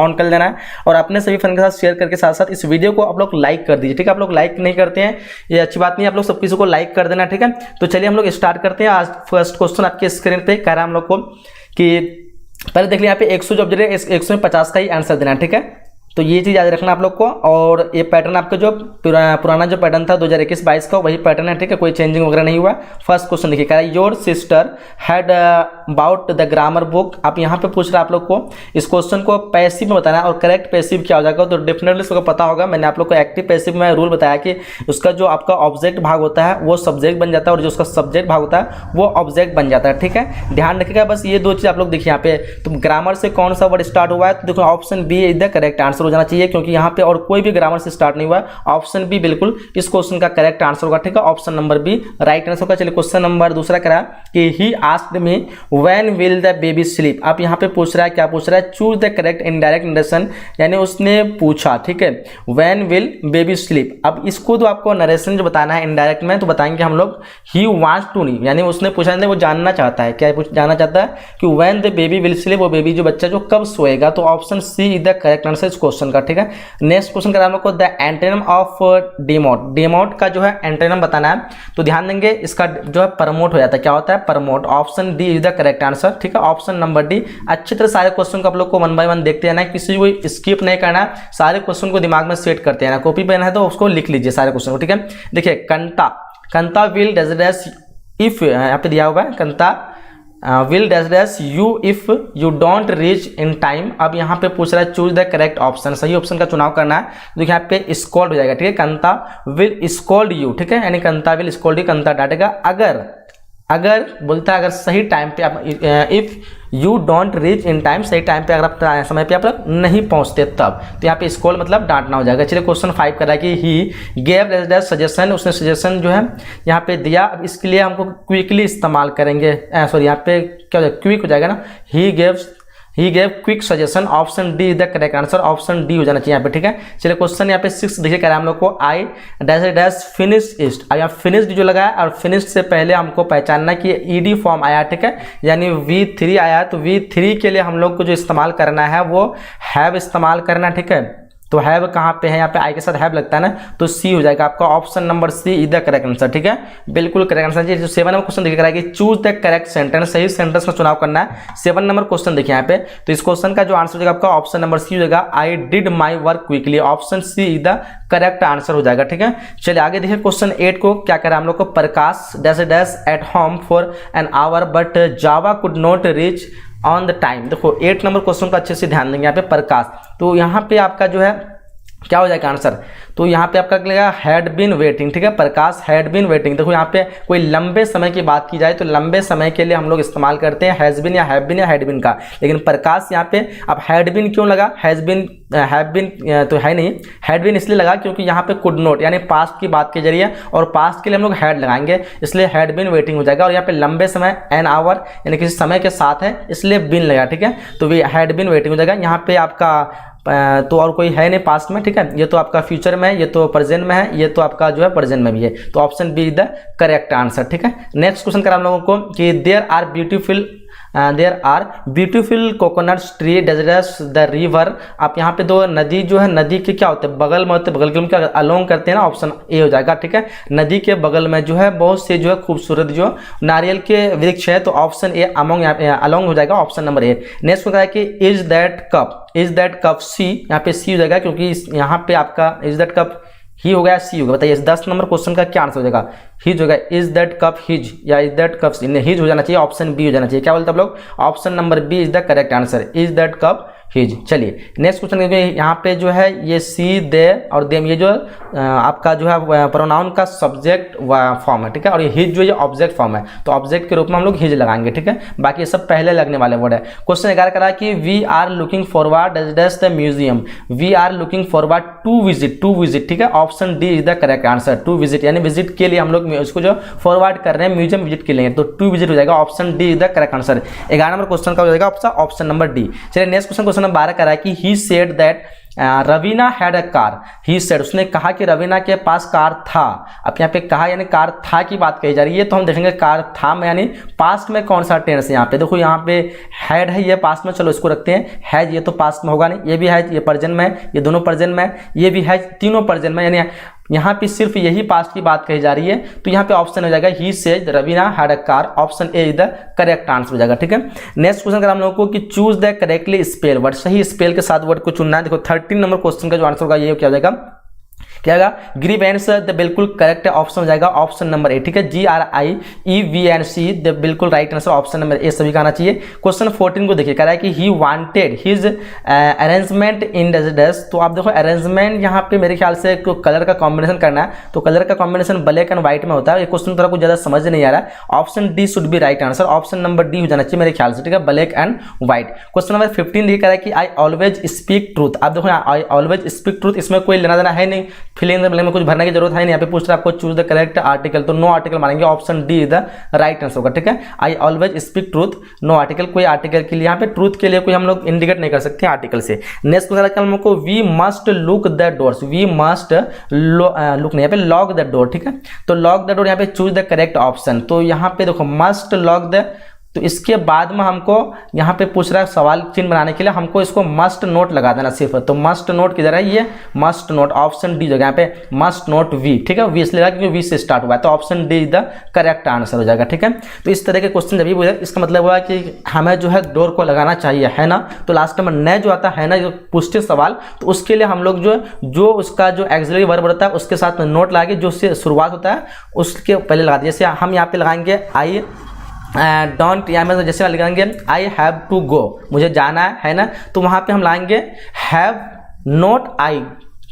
On कर लेना है और अपने सभी फ्रेंड के साथ शेयर करके साथ साथ इस वीडियो को आप लोग लाइक कर दीजिए, ठीक है। आप लोग लाइक नहीं करते हैं ये अच्छी बात नहीं, आप लोग सब किसी को लाइक कर देना, ठीक है। तो चलिए हम लोग स्टार्ट करते हैं। आज फर्स्ट क्वेश्चन आपके स्क्रीन पे कह रहा है हम लोग को कि पहले देख लिया यहाँ पे 100 जो ऑब्जेक्ट है 150 का ही आंसर देना है, ठीक है। तो ये चीज़ याद रखना आप लोग को। और ये पैटर्न आपका जो पुराना जो पैटर्न था 2021-22 का वही पैटर्न है, ठीक है, कोई चेंजिंग वगैरह नहीं हुआ। फर्स्ट क्वेश्चन देखिए, कह रहा है your sister had about the grammar book. आप यहाँ पे पूछ रहा है आप लोग को इस क्वेश्चन को पैसिव में बताना है और करेक्ट पैसिव क्या हो जाएगा। तो डेफिनेटली इसको पता होगा, मैंने आप लोग को एक्टिव पैसिव में रूल बताया कि उसका जो आपका ऑब्जेक्ट भाग होता है वो सब्जेक्ट बन जाता है और जो उसका सब्जेक्ट भाग होता है वो ऑब्जेक्ट बन जाता है, ठीक है। ध्यान रखिएगा बस ये दो चीज़ आप लोग देखिए यहाँ पे। तो ग्रामर से कौन सा वर्ड स्टार्ट हुआ है, तो देखो option B is the correct answer हो जाना चाहिए, क्योंकि यहाँ पे और कोई भी ग्रामर से स्टार्ट नहीं हुआ है। ऑप्शन बी बिल्कुल इस क्वेश्चन का करेक्ट आंसर होगा, ठीक है। Option number B right answer होगा। चलिए क्वेश्चन नंबर दूसरा करा कि he asked me when will the baby sleep. आप यहाँ पे पूछ रहा है, क्या पूछ रहा है, choose the correct indirect narration, यानी उसने पूछा, ठीक है, व्हेन विल बेबी स्लीप। अब इसको तो आपको नरेशन जो बताना है इनडायरेक्ट में, तो बताएंगे हम लोग ही वांट्स टू नी, यानी उसने पूछा वो जानना चाहता है, क्या जानना चाहता है कि when the baby will sleep, वो बेबी जो बच्चा जो कब सोएगा। तो option C is the correct answer इस क्वेश्चन का, ठीक है। नेक्स्ट क्वेश्चन करा हम लोग को the antonym of demote. Demote का जो है एंटोनिम बताना है, तो ध्यान देंगे इसका जो है प्रमोट हो जाता है, क्या होता है, promote. Option D is the correct answer, ठीक है। Option number D. अच्छी तरह सारे क्वेश्चन को आप लोग को 1 बाय 1 देखते रहना है, किसी को स्किप नहीं करना, सारे क्वेश्चन को दिमाग में सेट करते रहना। कॉपी पेन है तो उसको लिख लीजिए सारे क्वेश्चन को, ठीक है। देखिए Kanta, Kanta will does dash if, यहाँ पे दिया हुआ है Kanta will dash dash you if you don't reach in time. अब यहाँ पे पूछ रहा है चूज द करेक्ट ऑप्शन, सही ऑप्शन का चुनाव करना है। देखिए यहाँ पे स्कोल्ड हो जाएगा, ठीक है। कंता विल स्कोल्ड यू, ठीक है, यानी कंता विल स्कोल्ड यू, कंता डांटेगा अगर बोलता है अगर सही टाइम पे आप, if you don't reach in time, सही टाइम पे अगर आप समय पे आप लोग नहीं पहुंचते तब, तो यहाँ पे स्कोल मतलब डांटना हो जाएगा। चलिए क्वेश्चन 5 कर रहा है कि ही गेव सजेशन, उसने सजेशन जो है यहाँ पे दिया। अब इसके लिए हमको क्विकली इस्तेमाल करेंगे, सॉरी यहाँ पे क्या हो जाएगा, क्विक हो जाएगा ना, he gave quick suggestion. Option D is the correct answer, option D हो जाना चाहिए यहाँ पे, ठीक है। चलिए क्वेश्चन यहाँ पे 6 देखिए, कह रहा है हम लोग को आई डैश डैश फिनिश्ड। अब यहाँ फिनिश्ड जो लगा है और फिनिश्ड से पहले हमको पहचानना कि ईडी फॉर्म आया, ठीक है, यानी V3 आया। तो V3 के लिए हम लोग को जो इस्तेमाल करना है वो हैव इस्तेमाल करना, ठीक है। तो हैव कहाँ पे है, यहाँ पे आई के साथ हैव लगता है ना, तो सी हो जाएगा आपका। Option number C is the correct answer, ठीक है, बिल्कुल करेक्ट आंसर। जो 7 नंबर क्वेश्चन देखिए कि चूज द करेक्ट सेंटेंस, सही सेंटेंस का चुनाव करना है। 7 नंबर क्वेश्चन देखिए यहाँ पे, तो इस क्वेश्चन का जो आंसर हो जाएगा आपका ऑप्शन नंबर सी हो जाएगा, I did my work quickly. Option C is the correct answer हो जाएगा, ठीक है। चलिए आगे देखिए क्वेश्चन 8 को, क्या कह रहा है हम लोग को, Prakash dash dash at home for an hour but Java could not reach on the time. देखो 8 नंबर क्वेश्चन का अच्छे से ध्यान देंगे यहाँ पे, प्रकाश। तो यहाँ पे आपका जो है क्या हो जाएगा आंसर, तो यहाँ पे आपका लगेगा हैड बीन वेटिंग, ठीक है, प्रकाश हैड बीन वेटिंग। देखो यहाँ पे कोई लंबे समय की बात की जाए तो लंबे समय के लिए हम लोग इस्तेमाल करते हैं हैज बीन या हैव बीन या हैड बीन का, लेकिन प्रकाश यहाँ पे अब हैड बीन क्यों लगा, हैज बीन हैव बीन तो है नहीं, हैड बीन इसलिए लगा क्योंकि यहाँ पे कुड नॉट यानी पास्ट की बात के जरिए, और पास्ट के लिए हम लोग हैड लगाएंगे, इसलिए हैड बीन वेटिंग हो जाएगा। और यहाँ पे लंबे समय एन आवर यानी किसी समय के साथ है, इसलिए बीन लगा, ठीक है, तो वे हैड बीन वेटिंग हो जाएगा। यहाँ पे आपका तो और कोई है नहीं पास्ट में, ठीक है, ये तो आपका फ्यूचर में है, ये तो प्रेजेंट में है, ये तो आपका जो है प्रेजेंट में भी है, तो option B is the correct answer, ठीक है। नेक्स्ट क्वेश्चन करा हम लोगों को कि there are beautiful coconuts tree डजरस द रिवर। आप यहाँ पे दो नदी जो है, नदी के क्या होते हैं, बगल में होते हैं, बगल के क्या अलोंग करते हैं ना, ऑप्शन ए हो जाएगा, ठीक है। नदी के बगल में जो है बहुत से जो है खूबसूरत जो नारियल के वृक्ष है, तो ऑप्शन ए अमोंग अलोंग हो जाएगा, ऑप्शन नंबर ए। नेक्स्ट होता है कि इज दैट कप सी, यहाँ पे सी हो जाएगा क्योंकि यहाँ पे आपका इज दैट कप ही हो गया, सी होगा। बताइए 10 नंबर क्वेश्चन का क्या आंसर हो जाएगा, हिज होगा, इज दैट कप हिज या इज दैट कप हिज हो जाना चाहिए, ऑप्शन बी हो जाना चाहिए। क्या बोलते हैं आप लोग, option number B is the correct answer, is that cup his. चलिए नेक्स्ट क्वेश्चन यहाँ पे जो है ये सी दे और देम, ये जो आपका जो है प्रोनाउन का सब्जेक्ट फॉर्म है, ठीक है, और ये हिज जो है ऑब्जेक्ट फॉर्म है, तो ऑब्जेक्ट के रूप में हम लोग हिज लगाएंगे, ठीक है, बाकी ये सब पहले लगने वाले वर्ड है। क्वेश्चन 11 करा कि we are looking forward dash the museum, we are looking forward to visit, ठीक है, option D is the correct answer, to visit यानी विजिट के लिए हम लोग उसको जो फॉरवर्ड कर रहे हैं म्यूजियम विजिट के लिए, तो टू विजिट हो जाएगा, option D is the correct answer. 11 number question का हो जाएगा ऑप्शन नंबर डी। चलिए नेक्स्ट क्वेश्चन क्वेश्चन नंबर 12 कह रहा है कि he said that Raveena had a car. He said, उसने कहा कि रवीना के पास कार था। अब यहाँ पे कहा यानी कार था की बात कही जा रही है, तो हम देखेंगे कार था में यानी पास्ट में कौन सा टेंस है। यहाँ पे देखो, यहाँ पे हैड है, ये पास्ट में, चलो इसको रखते हैं। हैज ये तो पास्ट में होगा नहीं, ये भी है, ये प्रेजेंट में, ये दोनों प्रेजेंट में, ये भी है, तीनों प्रेजेंट में, यानी यहाँ पे सिर्फ यही पास्ट की बात कही जा रही है। तो यहाँ पे ऑप्शन हो जाएगा he said Raveena had a car, option A is the correct answer हो जाएगा। ठीक है, नेक्स्ट क्वेश्चन कर हम लोगों को कि choose the correctly spell word, सही स्पेल के साथ वर्ड को चुनना है। देखो 13 नंबर क्वेश्चन का जो आंसर होगा ये क्या हो जाएगा, क्या होगा, ग्रीवेंस द बिल्कुल करेक्ट ऑप्शन हो जाएगा ऑप्शन नंबर ए। ठीक है, GRIEVENC द बिल्कुल राइट आंसर ऑप्शन नंबर ए सभी का आना चाहिए। क्वेश्चन 14 को देखिए, कह रहा है कि he wanted his arrangement in desserts. तो आप देखो अरेंजमेंट यहाँ पे मेरे ख्याल से कलर का कॉम्बिनेशन करना है, तो कलर का कॉम्बिनेशन ब्लैक एंड व्हाइट में होता है। ये क्वेश्चन थोड़ा कुछ ज्यादा समझ नहीं आ रहा है, option D should be right answer, option number D हो जाना चाहिए मेरे ख्याल से। ठीक है, black and white. Question number 15 ये कह रहा है कि आई ऑलवेज स्पीक ट्रूथ। आप देखो आई ऑलवेज स्पीक ट्रूथ, इसमें कोई लेना देना है नहीं, फिल इन द ब्लैंक में कुछ भरने की जरूरत है नहीं। यहाँ पे पूछ रहा है आपको चूज द करेक्ट आर्टिकल, तो नो आर्टिकल मानेंगे, option D is the right answer होगा। ठीक है, I always speak truth, no article, कोई आर्टिकल के लिए यहाँ पे ट्रूथ के लिए कोई हम लोग इंडिकेट नहीं कर सकते आर्टिकल से। नेक्स्ट क्वेश्चन हम लोग को we must look the doors, we must look नहीं, यहाँ पे लॉक द डोर। ठीक है, तो लॉक द डोर, यहाँ पे चूज द करेक्ट ऑप्शन। तो यहाँ पे देखो मस्ट लॉक द, तो इसके बाद में हमको यहाँ पे पूछ रहा है सवाल चिन्ह बनाने के लिए हमको इसको मस्ट नोट लगा देना सिर्फ। तो मस्ट नोट किधर है, ये मस्ट नोट, ऑप्शन डी जगह यहाँ पे मस्ट नोट वी। ठीक है, वी इसलिए लगा क्योंकि वी से स्टार्ट हुआ है, तो option D is the correct answer हो जाएगा। ठीक है, तो इस तरह के क्वेश्चन जब भी पूछे इसका मतलब हुआ कि हमें जो है डोर को लगाना चाहिए, है ना। तो लास्ट में न जो आता है ना, जो पूछते सवाल, तो उसके लिए हम लोग जो उसका जो एक्सिलरी वर्ब रहता है उसके साथ में नोट लगा के जो उससे शुरुआत होता है उसके पहले लगा दिए। जैसे हम यहाँ पे लगाएंगे आई डोंट, या में जैसे लिखेंगे आई हैव टू गो, मुझे जाना है ना, तो वहाँ पे हम लाएंगे हैव नोट आई।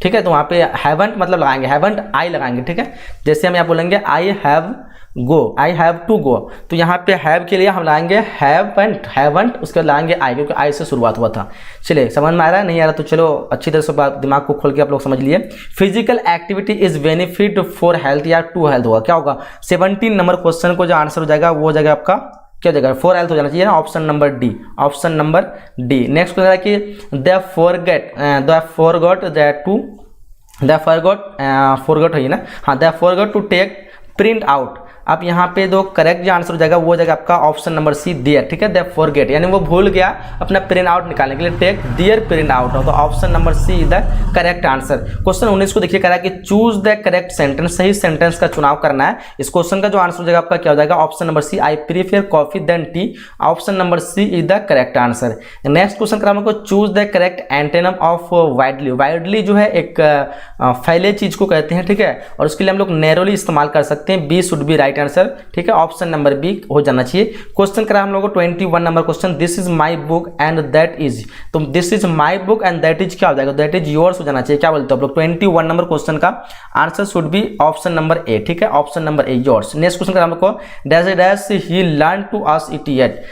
ठीक है, तो वहाँ पे हैवंट मतलब लगाएंगे, हैवंट आई लगाएंगे। ठीक है, जैसे हम यहाँ बोलेंगे I have go, I have to go, तो यहाँ पे हैव के लिए हम लाएंगे हैवंट, उसके बाद लाएंगे आई, क्योंकि आई से शुरुआत हुआ था। चलिए समझ में आ रहा है, नहीं आ रहा तो चलो अच्छी तरह से दिमाग को खोल के आप लोग समझ लिए। Physical activity is benefit for health या टू हेल्थ होगा, क्या होगा 17 नंबर क्वेश्चन को जो आंसर हो जाएगा वो हो जाएगा आपका क्या हो जाएगा, फॉर हेल्थ हो जाना चाहिए ना, option number D, option number D. Next question है कि द फॉरगॉट है ना, हाँ the forgot to take print out. अब यहाँ पे जो करेक्ट जो आंसर हो जाएगा वो हो जाएगा आपका ऑप्शन नंबर सी देयर। ठीक है, दे फॉरगेट यानी वो भूल गया अपना प्रिंट आउट निकालने के लिए, टेक देयर प्रिंट आउट, तो option number C is the correct answer. Question 19 को देखिए, कह रहा है कि चूज द करेक्ट सेंटेंस, सही सेंटेंस का चुनाव करना है। इस क्वेश्चन का जो आंसर हो जाएगा आपका क्या हो जाएगा, option number C I prefer coffee than tea, option number C is the correct answer. Next question का हमको choose the correct antonym of widely. Widely जो है एक फैले चीज को कहते हैं। ठीक है, और उसके लिए हम लोग नैरोली इस्तेमाल कर सकते हैं, B should be right answer. ठीक है, ऑप्शन नंबर बी हो जाना चाहिए। क्वेश्चन करा हम लोग को 21 number question, this is my book and that is, तो this is my book and that is क्या हो जाएगा, दैट इज योर्स हो जाना चाहिए। क्या बोलते हो आप लोग, 21 नंबर क्वेश्चन का answer should be option number A. ठीक है, option number A yours. Next question करा हम लोग को dash dash he learn to use it yet.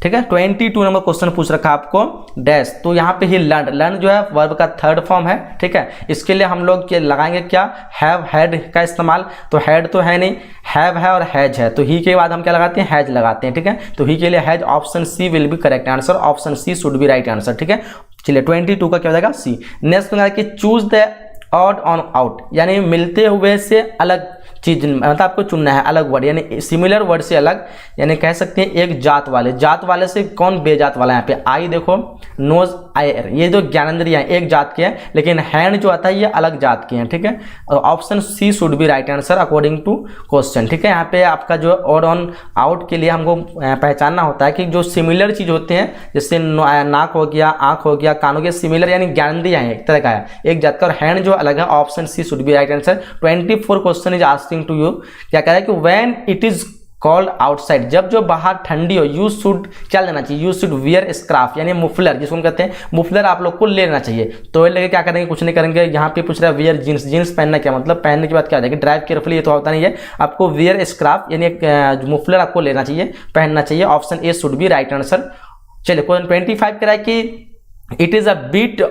ठीक है, 22 नंबर क्वेश्चन पूछ रखा आपको डैश, तो यहाँ पे ही लर्न जो है वर्ब का थर्ड फॉर्म है। ठीक है, इसके लिए हम लोग लगाएंगे क्या, हैव हैड का इस्तेमाल, तो हैड तो है नहीं, हैव है और हैज है, तो ही के बाद हम क्या लगाते हैं, हैज लगाते हैं। ठीक है, तो ही के लिए has, option C will be correct answer, option C should be right answer. ठीक है, चलिए 22 का क्या हो जाएगा सी। नेक्स्ट कि choose the odd one out, यानी मिलते हुए से अलग चीज, मतलब आपको चुनना है अलग वर्ड, यानी सिमिलर वर्ड से अलग, यानी कह सकते हैं एक जात वाले से कौन बेजात वाला है। यहाँ पे आई देखो, नोज, आयर, ये जो ज्ञानेंद्रिय हैं एक जात के हैं, लेकिन हैंड जो आता है ये अलग जात के हैं। ठीक है, option C should be right answer according to question. ठीक है, यहाँ पे आपका जो ऑड ऑन आउट के लिए हमको पहचानना होता है कि जो सिमिलर चीज होते हैं, जैसे नाक हो गया, आंख हो गया, कान हो गया, सिमिलर यानी ज्ञानेंद्रिय है एक तरह का है, एक जात का, और हैंड जो अलग है, option C should be right answer. 24 question is asking to you, क्या कह रहा है कि when it is cold outside, जब जो बाहर ठंडी हो, यू शुड क्या लेना चाहिए, यू शुड वियर स्कार्फ, यानी मुफलर जिसको हम कहते हैं, मुफलर आप लोग को लेना चाहिए। तो ये लेके क्या करेंगे, कुछ नहीं करेंगे। यहाँ पे पूछ रहा है वियर जींस, जींस पहनना क्या मतलब, पहनने के बाद क्या हो जाएगा, ड्राइव केयरफुली, ये तो होता नहीं है, आपको वियर स्कार्फ यानी एक मुफलर आपको लेना चाहिए, पहनना चाहिए, option A should be right answer. चलिए क्वेश्चन 25 कह रहा है कि इट इज अ बीट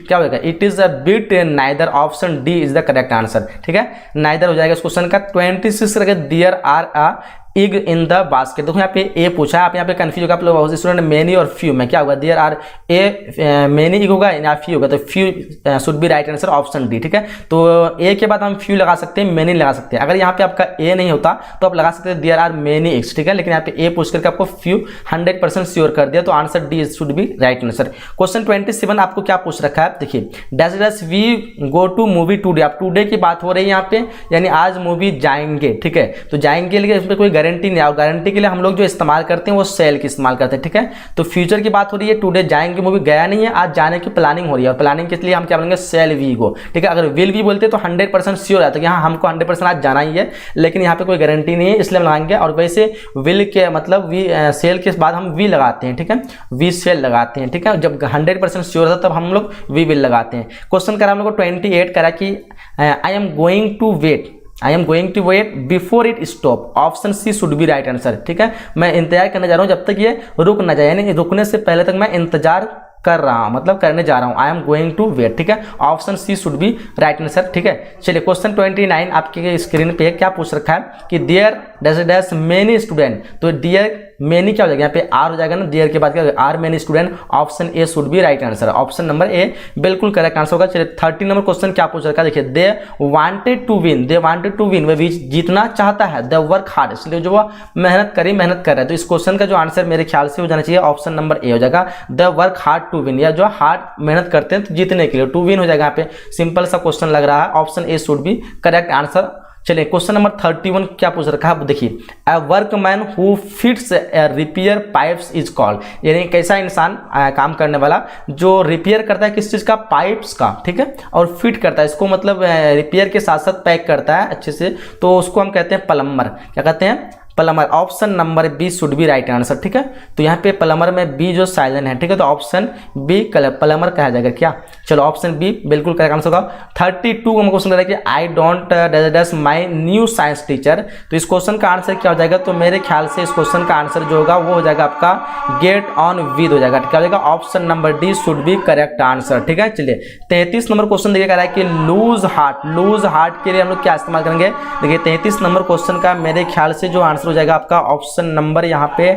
क्या होगा, it is a bit neither, option D is the correct answer. ठीक है, नाइदर हो जाएगा इस क्वेश्चन का। 26 करके there are a egg in the basket. देखो यहाँ पे ए पूछा है, आप यहाँ पे कंफ्यूज होगा आप लोग स्टूडेंट, मेनी और फ्यू में क्या होगा, देयर आर ए मेनी इग होगा या फ्यू होगा, तो few should be right answer option D. ठीक है, तो ए के बाद हम फ्यू लगा सकते हैं, मेनी लगा सकते हैं। अगर यहाँ पे आपका ए नहीं होता तो आप लगा सकते हैं देयर आर मेनी इग्स। ठीक है, लेकिन यहाँ पे ए पूछ करके आपको फ्यू 100% श्योर कर दिया, तो answer D should be right answer. Question 27 आपको क्या पूछ रखा है, देखिए dash dash we go to movie today. आप टुडे की बात हो रही है यहाँ पे, यानी आज मूवी जाएंगे। ठीक है, तो जाएंगे लेकिन इसमें कोई गारंटी नहीं है, और गारंटी के लिए हम लोग जो इस्तेमाल करते हैं वो सेल की इस्तेमाल करते हैं। ठीक है, तो फ्यूचर की बात हो रही है, टुडे जाएंगे मूवी गया नहीं है, आज जाने की प्लानिंग हो रही है, और प्लानिंग के लिए हम क्या बोलेंगे, सेल वी गो। ठीक है, अगर विल भी बोलते तो 100% श्योर है, तो यहाँ हमको 100% आज जाना ही है, लेकिन यहाँ पे कोई गारंटी नहीं है इसलिए हम लगाएंगे। और वैसे विल के मतलब वी सेल के बाद हम वी लगाते हैं। ठीक है, वी सेल लगाते हैं। ठीक है, जब 100% श्योर था तब हम लोग वी विल लगाते हैं। क्वेश्चन करा हम लोग को 28 करा कि I am going to wait, I am going to wait before it stop, option C should be right answer. ठीक है, मैं इंतजार करने जा रहा हूँ जब तक ये रुक ना जाए, यानी रुकने से पहले तक मैं इंतजार कर रहा हूं, मतलब करने जा रहा हूं। I am going to wait. ठीक है, option C should be right answer. ठीक है, चलिए क्वेश्चन 29 आपके स्क्रीन पे क्या पूछ रखा है कि there dash dash many student, तो डियर मेनी क्या हो जाएगा, यहाँ पे आर हो जाएगा ना, डियर के बाद क्या are many student, option A should be right answer. Option number A बिल्कुल करेक्ट आंसर होगा। चलिए 30 नंबर क्वेश्चन क्या पूछ रखा है, देखिए they wanted to win, they wanted to win, वह जीतना चाहता है, दे वर्क हार्ड, इसलिए जो वो मेहनत कर रहा है। तो इस क्वेश्चन का जो आंसर मेरे ख्याल से हो जाना चाहिए ऑप्शन नंबर ए हो जाएगा, the work hard to win, या जो हार्ड मेहनत करते हैं तो जीतने के लिए, टू विन हो जाएगा। यहाँ पे सिंपल सा क्वेश्चन लग रहा है, option A should be correct answer. चलिए क्वेश्चन नंबर 31 क्या पूछ रखा है, देखिए a workman who fits repair pipes is called, यानी कैसा इंसान काम करने वाला जो रिपेयर करता है किस चीज़ का, पाइप्स का। ठीक है, और फिट करता है इसको, मतलब रिपेयर के साथ साथ पैक करता है अच्छे से, तो उसको हम कहते हैं प्लम्बर। क्या कहते हैं, plumber. Option number B should be right answer. ठीक है, तो यहाँ पे प्लम्बर में बी जो साइलेंट है, ठीक है, तो ऑप्शन बी प्लम्बर कहा जाएगा क्या। चलो ऑप्शन बी बिल्कुल करेक्ट आंसर होगा। 32 का क्वेश्चन है कि I don't dash my new science teacher, तो इस क्वेश्चन का आंसर क्या हो जाएगा, तो मेरे ख्याल से इस क्वेश्चन का आंसर जो होगा वो हो जाएगा आपका गेट ऑन विद हो जाएगा। क्या हो जाएगा, option number D should be correct answer. ठीक है, चलिए 33 नंबर क्वेश्चन देखिए कह रहा है कि लूज हार्ट, लूज हार्ट के लिए हम लोग क्या इस्तेमाल करेंगे। देखिए 33 नंबर क्वेश्चन का मेरे ख्याल से जो आंसर हो जाएगा आपका ऑप्शन नंबर यहाँ पे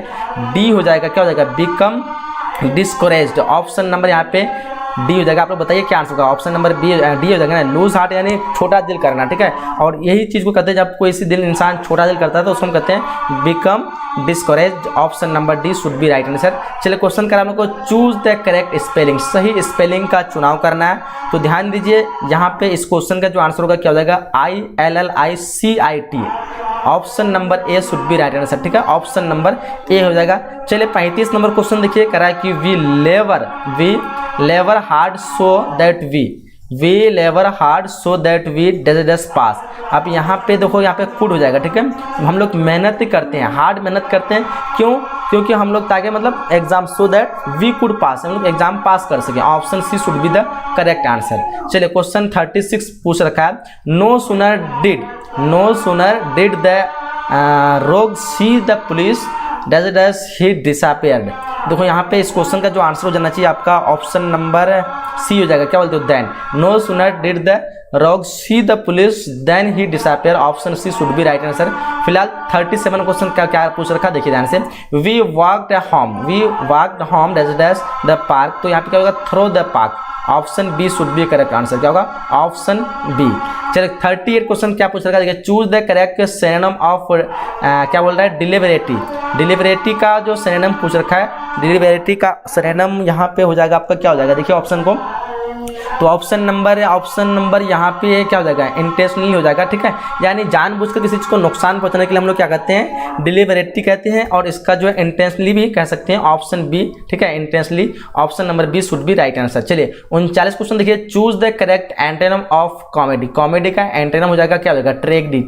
डी हो जाएगा। क्या हो जाएगा, बिकम डिस्करेज्ड, ऑप्शन नंबर यहाँ पे डी हो जाएगा। आप लोग बताइए क्या आंसर होगा, ऑप्शन नंबर बी डी हो जाएगा ना, लूज हार्ट यानी छोटा दिल करना। ठीक है, और यही चीज़ को कहते हैं जब कोई दिल इंसान छोटा दिल करता है तो उसको हम कहते हैं become discouraged, option number D should be right answer. चलिए क्वेश्चन करा हम लोग को चूज द करेक्ट स्पेलिंग, सही स्पेलिंग का चुनाव करना है। तो ध्यान दीजिए यहाँ पे इस क्वेश्चन का जो आंसर होगा क्या हो जाएगा, ILLICIT, option number A should be right answer. ठीक है, ऑप्शन नंबर ए हो जाएगा। चलिए 35 नंबर क्वेश्चन देखिए करा कि we lever hard so that we lever hard so that we does पास। अब यहाँ पे देखो, यहाँ पे कुड हो जाएगा। ठीक है, हम लोग मेहनत करते हैं, हार्ड मेहनत करते हैं, क्यों, क्योंकि हम लोग ताकि मतलब exam so that we could pass, हम लोग एग्जाम पास कर सकें, option C should be the correct answer. चलिए क्वेश्चन 36 पूछ रखा है, no sooner did the rogue see the police does he disappeared. देखो यहाँ पे इस क्वेश्चन का जो आंसर हो जाना चाहिए आपका ऑप्शन नंबर सी हो जाएगा। क्या बोलते हो, then no sooner did the rogue see the police then he disappear, option C should be right answer. फिलहाल 37 क्वेश्चन क्या पूछ रखा देखिए ध्यान से, we walked home dash dash the park, तो यहाँ पे क्या होगा, through the park, option B should be correct answer. क्या होगा, ऑप्शन बी। चलिए 38 क्वेश्चन क्या पूछ रखा है, देखिए choose the correct synonym of क्या बोल रहा है, डिलीवरेटी का जो सिनोनिम पूछ रखा है, डिलीवरेटी का सिनोनिम यहाँ पे हो जाएगा आपका क्या हो जाएगा, देखिए ऑप्शन को, तो ऑप्शन नंबर यहाँ पे क्या हो जाएगा, इंटेंशनली हो जाएगा। ठीक है, यानी जानबूझकर किसी चीज़ को नुकसान पहुंचाने के लिए हम लोग क्या कहते हैं, डिलीवरेटी कहते हैं, और इसका जो है इंटेंशनली भी कह सकते हैं, ऑप्शन बी। ठीक है, intentionally, option number B should be right answer. चलिए 39 क्वेश्चन देखिए, choose the correct antonym of comedy, comedy का एंटोनिम हो जाएगा क्या हो जाएगा, ट्रेजेडी।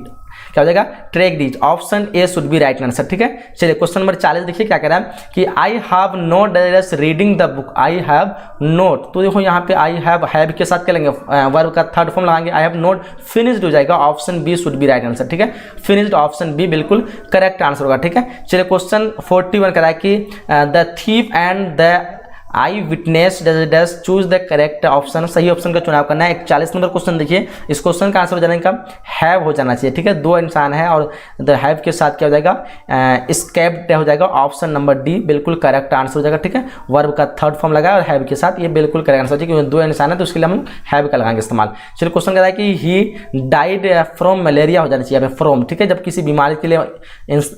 क्या हो जाएगा, tragedy, option A should be right answer. ठीक है, चलिए क्वेश्चन नंबर 40 देखिए क्या कह रहा है कि I have note reading the book, I have note, तो देखो यहाँ पे आई हैव के साथ क्या लेंगे, वर्ब का थर्ड फॉर्म लगाएंगे, आई हैव नोट फिनिश्ड हो जाएगा, option B should be right answer. ठीक है, फिनिश्ड, ऑप्शन बी बिल्कुल करेक्ट आंसर होगा। ठीक है, चलिए क्वेश्चन 41 कह रहा है कि the thief and the I witness does choose the correct option, सही ऑप्शन का चुनाव करना है। 41 नंबर क्वेश्चन देखिए, इस क्वेश्चन का आंसर हो जाने का हैव हो जाना चाहिए, ठीक है। दो इंसान है और द हैव के साथ क्या हो जाएगा, स्केप्ड हो जाएगा। ऑप्शन नंबर डी बिल्कुल करेक्ट आंसर हो जाएगा, ठीक है। वर्ब का थर्ड फॉर्म लगा और हैव के साथ, ये बिल्कुल करेक्ट आंसर हो जाएगा, क्योंकि दो इंसान है तो उसके लिए हम हैव का लगाएंगे इस्तेमाल। चलिए क्वेश्चन कह रहा है कि ही डाइड फ्रॉम मलेरिया हो जाना चाहिए यहाँ पे फ्रॉम, ठीक है। जब किसी बीमारी के लिए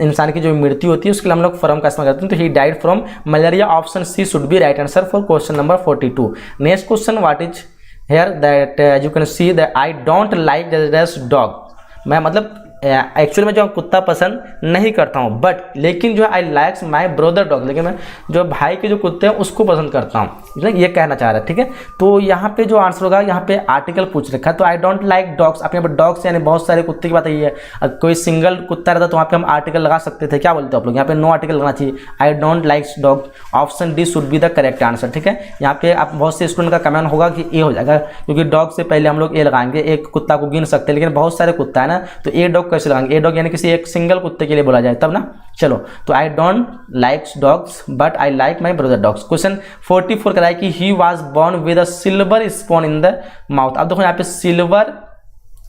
इंसान की जो मृत्यु होती है उसके लिए हम लोग फ्रॉम का इस्तेमाल करते हैं, तो he died from malaria. Option C should be right answer for question number 42। Next question, what is here that you can see that I don't like that dog. मैं मतलब एक्चुअली मैं जो कुत्ता पसंद नहीं करता हूँ, बट लेकिन जो आई लाइक्स माई ब्रदर डॉग, लेकिन मैं जो भाई के जो कुत्ते हैं उसको पसंद करता हूँ, ये कहना चाह रहा है, ठीक है। तो यहाँ पे जो आंसर होगा, यहाँ पे आर्टिकल पूछ रखा है, तो आई डोंट लाइक डॉग्स। आप यहाँ पर डॉग्स यानी बहुत सारे कुत्ते की बात है, कोई सिंगल कुत्ता रहता तो वहाँ पे हम आर्टिकल लगा सकते थे, क्या बोलते हो आप लोग, यहाँ पे नो आर्टिकल लगना चाहिए। आई don't like dog, option D should be the correct answer, ठीक है। यहाँ पे आप बहुत से स्टूडेंट का कमेंट होगा कि ए हो जाएगा, क्योंकि डॉग से पहले हम लोग ए लगाएंगे, एक कुत्ता को गिन सकते हैं, लेकिन बहुत सारे कुत्ता है ना, तो ए डॉग कैसे लगाएंगे, ए डॉग यानी किसी एक सिंगल कुत्ते के लिए बोला जाए तब ना। चलो, तो I don't like dogs but I like my brother dogs. Question 44 कह रहा है कि he was born with a silver spoon in the mouth. अब देखो यहाँ पे सिल्वर,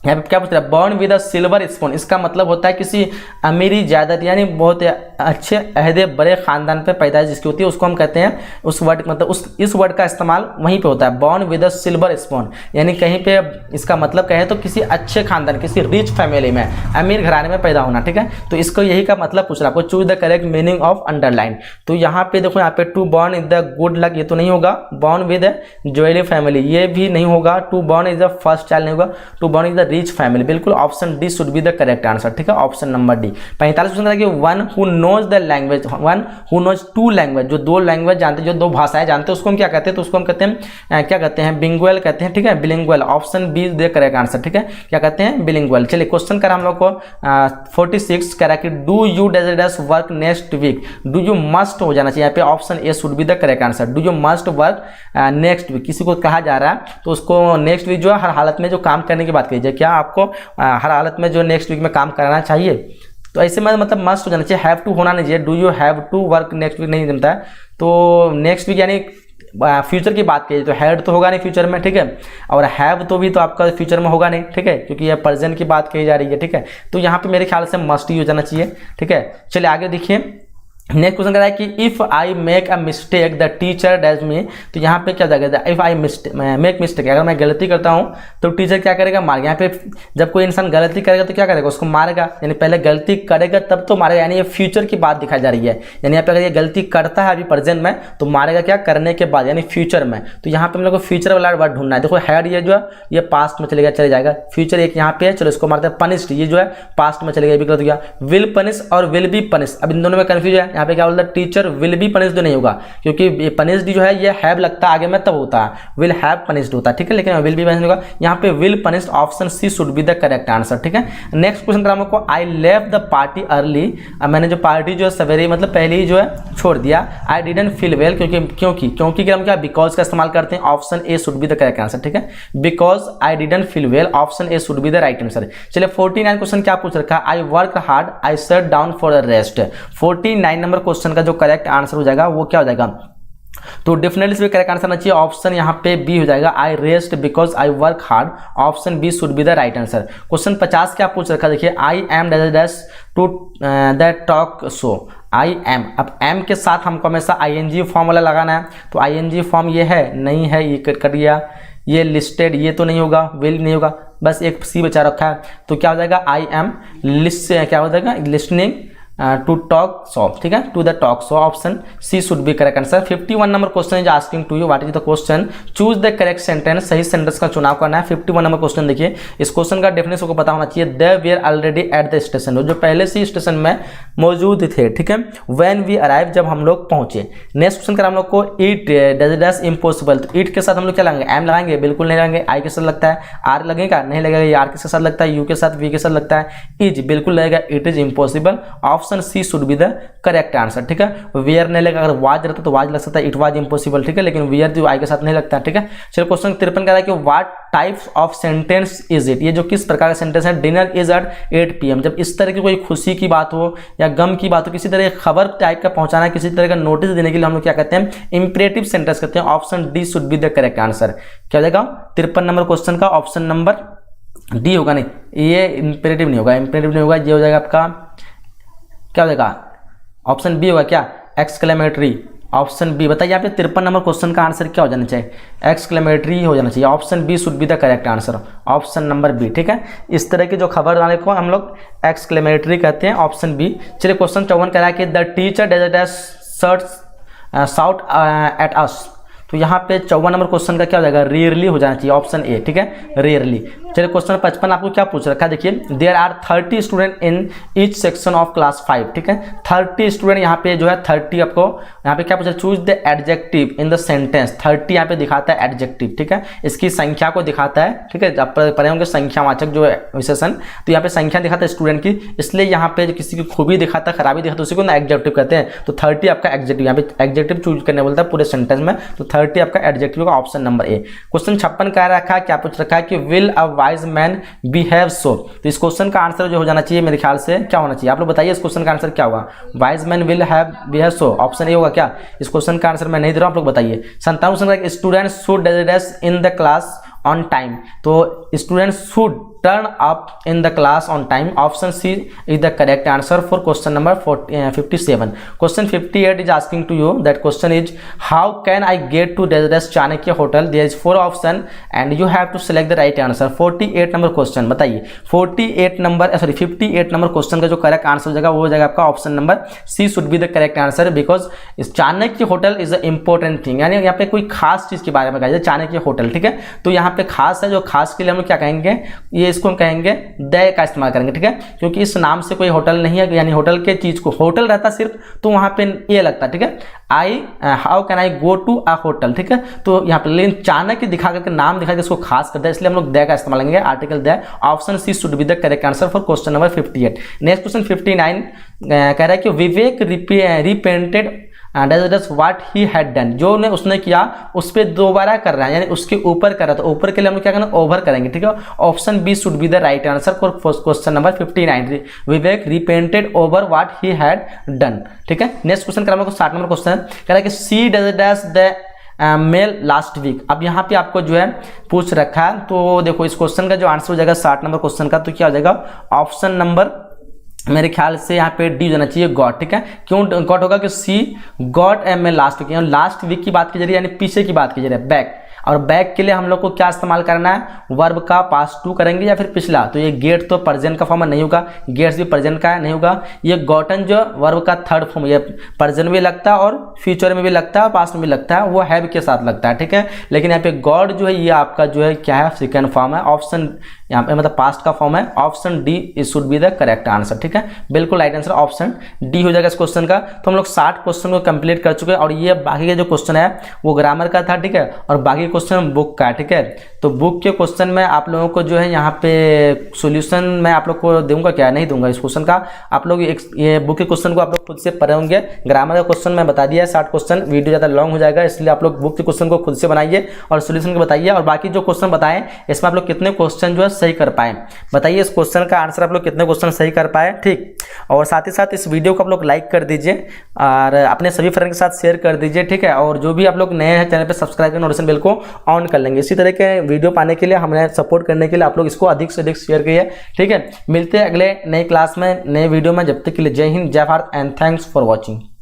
यहाँ पे क्या पूछ रहा है, born with a silver spoon, इसका मतलब होता है किसी अमीरी ज्यादत यानी बहुत अच्छे अहदे बड़े खानदान पे पैदाइश जिसकी होती है उसको हम कहते हैं, उस वर्ड मतलब इस वर्ड का इस्तेमाल वहीं पे होता है, born with a silver spoon, यानी कहीं पे इसका मतलब कहें तो किसी अच्छे खानदान, किसी रिच फैमिली में, अमीर घराने में पैदा होना, ठीक है। तो इसको यही का मतलब पूछ रहा है आपको, choose the correct meaning of underline. तो यहाँ पे देखो, यहाँ पे to born is the good luck, ये तो नहीं होगा। बॉर्न विद ज्वेलरी फैमिली, ये भी नहीं होगा। To born is the first child नहीं होगा। To born is the rich family, बिल्कुल option D should be the correct answer, ठीक है। Option number D. 45 क्वेश्चन है कि one who knows the language, one who knows two language, जो दो language जानते हैं, जो दो भाषाएं जानते हैं, उसको हम क्या कहते हैं, तो उसको हम कहते हैं क्या कहते हैं, बिलिंगुअल कहते हैं, ठीक है। Bilingual, option B the correct answer, ठीक है। क्या कहते हैं, बिलिंगुअल। चलिए क्वेश्चन करा हम लोग को 46 कह रहा है कि do you does work next week. Do you must हो जाना चाहिए यहाँ पे, option A should be the correct answer. Do you must work next week, किसी को कहा जा रहा है तो उसको नेक्स्ट वीक जो है हर हालत में जो काम करने की बात कीजिए, क्या आपको हर हालत में जो नेक्स्ट वीक में काम करना चाहिए, तो ऐसे में मतलब मस्ट हो जाना चाहिए, हैव टू होना नहीं चाहिए। Do you have to work next week नहीं जमता है, तो नेक्स्ट वीक यानी फ्यूचर की बात कीजिए तो हैड तो होगा नहीं फ्यूचर में, ठीक है। और हैव तो भी तो आपका फ्यूचर में होगा नहीं, ठीक है, क्योंकि ये प्रेजेंट की बात कही जा रही है, ठीक है। तो यहाँ पे मेरे ख्याल से मस्ट ही हो जाना चाहिए, ठीक है। चलिए आगे देखिए, नेक्स्ट क्वेश्चन कह रहा है कि if I make a mistake the teacher dash me. तो यहाँ पे क्या जाएगा, इफ आई मेक मिस्टेक, अगर मैं गलती करता हूँ तो टीचर क्या करेगा, मारेगा। यहाँ पे जब कोई इंसान गलती करेगा तो क्या करेगा, उसको मारेगा, यानी पहले गलती करेगा तब तो मारेगा, यानी ये फ्यूचर की बात दिखाई जा रही है। यानी यहाँ पे अगर ये गलती करता है अभी प्रेजेंट में तो मारेगा क्या, करने के बाद, यानी फ्यूचर में। तो यहाँ पे हम लोग को फ्यूचर वाला वर्ड ढूंढना है। देखो हैड ये जो है ये पास्ट में चलेगा, चले जाएगा। फ्यूचर एक यहाँ पे है, चलो इसको मारते हैं। पनिश्ड, ये जो है पास्ट में चलेगा, भी गलत हो गया। विल पनिश और विल बी पनिश, अब इन दोनों में कंफ्यूज है। यहाँ पे क्या बोलता है, टीचर विल बी पनिश्ड नहीं होगा, क्योंकि पनिश्ड जो है ये हैव लगता है आगे में तब होता है, विल हैव पनिश्ड होता है, ठीक है। लेकिन विल बी पनिश्ड होगा, यहाँ पे will punished, option C should be the correct answer, ठीक है। नेक्स्ट क्वेश्चन करा हमको, I left the party early. मैंने जो पार्टी जो है सवेरे मतलब पहले ही जो है छोड़ दिया। आई डिडंट फील वेल, क्योंकि हम क्या बिकॉज का इस्तेमाल करते हैं, option A should be the correct answer, ठीक है। Because I didn't feel well, option A should be the right answer. चलिए 49 क्वेश्चन क्या पूछ रखा है, आई work hard I set down for the rest. 49 number question का जो करेक्ट आंसर हो जाएगा वो क्या हो जाएगा, तो डेफिनेटली इसमें करेक्ट आंसर आना चाहिए, ऑप्शन यहाँ पे बी हो जाएगा, I rest because I work hard, option B should be the right answer. Question 50 क्या पूछ रखा है, देखिए I am dash to the talk show. I am, अब एम के साथ हमको हमेशा आईएनजी फॉर्म वाला लगाना है, तो आईएनजी फॉर्म ये है नहीं है, ये कट गया। ये लिस्टेड, ये तो नहीं होगा, विल नहीं होगा, बस एक सी बचा रखा है, तो क्या हो जाएगा, आई एम लिस्ट, क्या हो जाएगा, लिस्टनिंग टू टॉक शो, ठीक है, to the talk show, option C should be correct answer. 51 number question is asking to you what is the question, choose the correct sentence, सही sentence का चुनाव करना है। 51 नंबर क्वेश्चन देखिए, इस question का डेफिनेशन को पता होना चाहिए, they were already at the station, जो पहले से स्टेशन में मौजूद थे, ठीक है। व्हेन वी अराइव, जब हम लोग पहुंचे। नेक्स्ट क्वेश्चन करा हम लोग को, इट डज इम्पॉसिबल, तो इट के साथ हम लोग क्या लगाएंगे, एम लगाएंगे, बिल्कुल नहीं लगाएंगे। आई के साथ लगता है, आर लगेगा नहीं लगेगा, आर के साथ लगता है, यू के साथ, वी के साथ लगता है, इज बिल्कुल लगेगा, it is impossible, option C should be the correct answer, ठीक है। वेयर नहीं लगेगा, अगर वाज रहता तो वाज लग सकता है, इट वाज इम्पॉसिबल, ठीक है, लेकिन वेयर जो आई के साथ नहीं लगता, ठीक है। चलिए क्वेश्चन 53 कह रहा है कि what types of sentence is it, ये जो किस प्रकार का सेंटेंस है। डिनर इज एट 8 PM, जब इस तरह की कोई खुशी की बात हो या गम की बात हो, किसी तरह खबर टाइप का पहुंचाना, किसी तरह का नोटिस देने के लिए हम लोग क्या कहते हैं, इंपरेटिव सेंटेंस कहते हैं। Option D should be the correct answer. क्या हो जाएगा 53 नंबर क्वेश्चन का ऑप्शन नंबर डी होगा, नहीं ये इंपरेटिव नहीं होगा, इंपरेटिव नहीं होगा, ये हो जाएगा आपका क्या हो जाएगा, ऑप्शन बी होगा क्या, एक्सक्लेमेटरी। ऑप्शन बी बताइए यहाँ पे 53 नंबर क्वेश्चन का आंसर क्या हो जाना चाहिए, एक्सक्लेमेटरी हो जाना चाहिए। Option B should be the correct answer, option number B, ठीक है। इस तरह की जो खबर वाले को हम लोग एक्सक्लेमेटरी कहते हैं, ऑप्शन बी। चलिए क्वेश्चन 54 कह रहा है कि the teacher shout at us, तो यहाँ पे 54 नंबर क्वेश्चन का क्या हो जाएगा, रेयरली हो जाना चाहिए, ऑप्शन ए, ठीक है, रेयरली। चलिए क्वेश्चन 55 आपको क्या पूछ रखा है, देखिए there are 30 student in each section of class 5, ठीक है। 30 स्टूडेंट यहाँ पे जो है 30 आपको यहाँ पे क्या पूछा, choose the adjective in the sentence. 30 यहाँ पे दिखाता है एडजेक्टिव, ठीक है, इसकी संख्या को दिखाता है, ठीक है। आप पढ़े होंगे संख्यावाचक जो है विशेषण, तो यहाँ पे संख्या दिखाता है स्टूडेंट की, इसलिए यहाँ पे किसी की खूबी दिखाता है, खराबी दिखाता है, उसी को ना एडजेक्टिव कहते हैं। तो 30 आपका एडजेक्टिव, यहाँ पे एडजेक्टिव चूज करने बोलता है पूरे सेंटेंस में, तो 30 आपका एडजेक्टिव का ऑप्शन नंबर ए। क्वेश्चन 56 कह रखा है, क्या पूछ रखा है कि will a wise man behave सो, तो इस क्वेश्चन का आंसर जो हो जाना चाहिए मेरे ख्याल से क्या होना चाहिए, आप लोग बताइए इस क्वेश्चन का आंसर क्या होगा, wise man will have behave so, option A होगा क्या। इस क्वेश्चन का आंसर मैं नहीं दे रहा हूं, आप लोग बताइए। 57 student should dash in the class on time, तो student should turn up in the class on time, option C is the correct answer for question number 57। Question 58 is asking to you, that question is how can I get to डेजर्स Chanakya hotel, there is 4 option and you have to select the right answer. 48 number question बताइए, 58 number question का जो correct answer हो जाएगा वो हो जाएगा आपका option number C should be the correct answer, because Chanakya hotel is a important thing, यानी यहाँ पे कोई खास चीज के बारे में कहा जाए, चाणक्य होटल, ठीक है। तो यहाँ पे खास है, जो खास के लिए हम लोग क्या कहेंगे, ये इसको हम कहेंगे द का इस्तेमाल करेंगे, ठीक है, क्योंकि इस नाम से कोई होटल नहीं है, यानी होटल के चीज को होटल रहता सिर्फ, तो वहां पे ये लगता, ठीक है, how can I go to a hotel, ठीक है। तो यहाँ पे लेकिन चाणक्य दिखा करके नाम दिखा के इसको खास करता है, इसलिए हम लोग द का इस्तेमाल करेंगे, article the. Option C should be the correct answer for question number 58। Next question 59 कह रहा है कि Vivek repented does what he had done, जो ने उसने किया उस पर दोबारा कर रहा है, यानी उसके ऊपर कर रहा है, तो ऊपर के लिए हम क्या करना, ओवर करेंगे, ठीक है। Option B should be the right answer for question number 59। Vivek repented over what he had done, ठीक है। नेक्स्ट क्वेश्चन कह रहा है 60 नंबर क्वेश्चन कह रहा है कि she does the mail last week, अब यहाँ पे आपको जो है पूछ रखा है, तो देखो इस क्वेश्चन का जो आंसर हो जाएगा 60 नंबर क्वेश्चन का, तो क्या हो जाएगा, ऑप्शन नंबर मेरे ख्याल से यहाँ पे डी जाना चाहिए, गॉड, ठीक है। क्यों गॉड होगा कि she got am a last week, last week की बात की जा रही है, यानी पीछे की बात की जा रही है, बैक, और बैक के लिए हम लोग को क्या इस्तेमाल करना है, वर्ब का पास्ट टू करेंगे या फिर पिछला, तो ये गेट तो प्रेजेंट का फॉर्म नहीं होगा, गेट्स भी प्रेजेंट का नहीं होगा, ये गॉटन जो वर्ब का थर्ड फॉर्म, ये प्रेजेंट भी लगता है और फ्यूचर में भी लगता है और पास्ट में भी लगता है, वो हैव के साथ लगता है, ठीक है। लेकिन यहाँ पे गॉड जो है ये आपका जो है क्या है, सेकंड फॉर्म है, ऑप्शन यहाँ पे मतलब पास्ट का फॉर्म है, option D is should be the correct answer, ठीक है, बिल्कुल राइट आंसर ऑप्शन डी हो जाएगा इस क्वेश्चन का। तो हम लोग 60 क्वेश्चन को कंप्लीट कर चुके हैं, और ये बाकी के जो क्वेश्चन है वो ग्रामर का था, ठीक है, और बाकी क्वेश्चन बुक का, ठीक है। तो बुक के क्वेश्चन में आप लोगों को जो है यहाँ पे सॉल्यूशन मैं आप लोग को दूंगा, क्या नहीं दूंगा इस क्वेश्चन का, आप लोग ये बुक के क्वेश्चन को आप लोग खुद से पढ़े होंगे। ग्रामर का क्वेश्चन मैं बता दिया है 60 क्वेश्चन, वीडियो ज़्यादा लॉन्ग हो जाएगा, इसलिए आप लोग बुक के क्वेश्चन को खुद से बनाइए और सॉल्यूशन को बताइए, और बाकी जो क्वेश्चन बताएं इसमें आप लोग कितने क्वेश्चन जो है सही कर पाए, बताइए इस क्वेश्चन का आंसर आप लोग कितने क्वेश्चन सही कर पाए, ठीक। और साथ ही साथ इस वीडियो को आप लोग लाइक कर दीजिए और अपने सभी फ्रेंड के साथ शेयर कर दीजिए, ठीक है। और जो भी आप लोग नए हैं चैनल पे सब्सक्राइब कर नोटिफिकेशन बेल को ऑन कर लेंगे। इसी तरह के वीडियो पाने के लिए, हमें सपोर्ट करने के लिए आप लोग इसको अधिक से अधिक शेयर करिए, ठीक है। मिलते हैं अगले नए क्लास में, नए वीडियो में, जब तक के लिए जय हिंद, जय Bharat and thanks for watching.